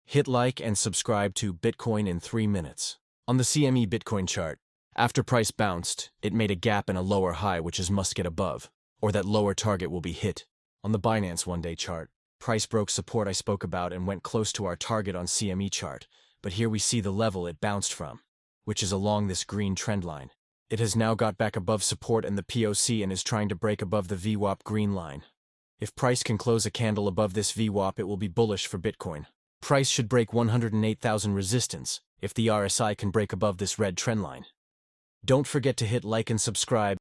Hit like and subscribe to Bitcoin in 3 minutes. On the CME Bitcoin chart, after price bounced, it made a gap and a lower high which is must get above, or that lower target will be hit. On the Binance one-day chart, price broke support I spoke about and went close to our target on CME chart, but here we see the level it bounced from, which is along this green trend line. It has now got back above support and the POC and is trying to break above the VWAP green line. If price can close a candle above this VWAP, it will be bullish for Bitcoin. Price should break 108,000 resistance if the RSI can break above this red trend line. Don't forget to hit like and subscribe.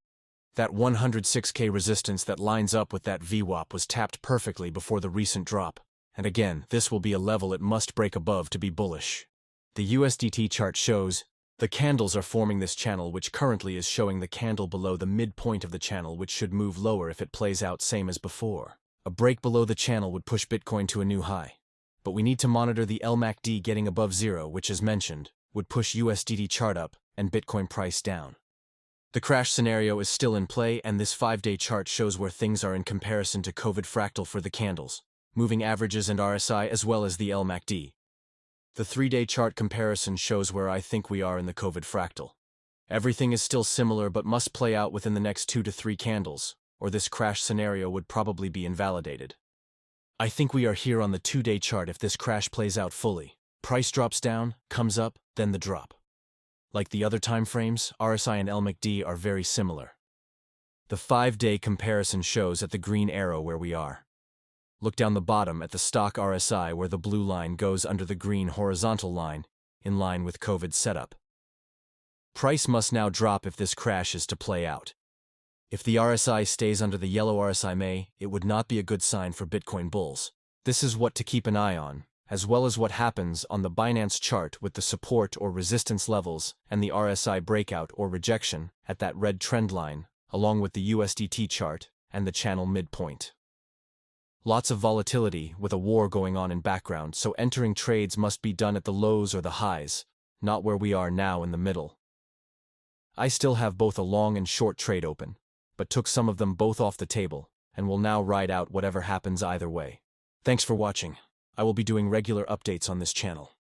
That 106K resistance that lines up with that VWAP was tapped perfectly before the recent drop. And again, this will be a level it must break above to be bullish. The USDT chart shows the candles are forming this channel, which currently is showing the candle below the midpoint of the channel, which should move lower if it plays out same as before. A break below the channel would push Bitcoin to a new high. But we need to monitor the LMACD getting above zero, which, as mentioned, would push USDT chart up and Bitcoin price down. The crash scenario is still in play, and this 5-day chart shows where things are in comparison to COVID fractal for the candles, moving averages and RSI, as well as the LMACD. The 3-day chart comparison shows where I think we are in the COVID fractal. Everything is still similar but must play out within the next 2 to 3 candles, or this crash scenario would probably be invalidated. I think we are here on the 2-day chart if this crash plays out fully. Price drops down, comes up, then the drop. Like the other time frames, RSI and LMACD are very similar. The 5-day comparison shows at the green arrow where we are. Look down the bottom at the stock RSI where the blue line goes under the green horizontal line, in line with COVID setup. Price must now drop if this crash is to play out. If the RSI stays under the yellow RSI, it would not be a good sign for Bitcoin bulls. This is what to keep an eye on, as well as what happens on the Binance chart with the support or resistance levels and the RSI breakout or rejection at that red trend line, along with the USDT chart and the channel midpoint. Lots of volatility with a war going on in background, so entering trades must be done at the lows or the highs, not where we are now in the middle. I still have both a long and short trade open, but took some of them both off the table and will now ride out whatever happens either way. Thanks for watching. I will be doing regular updates on this channel.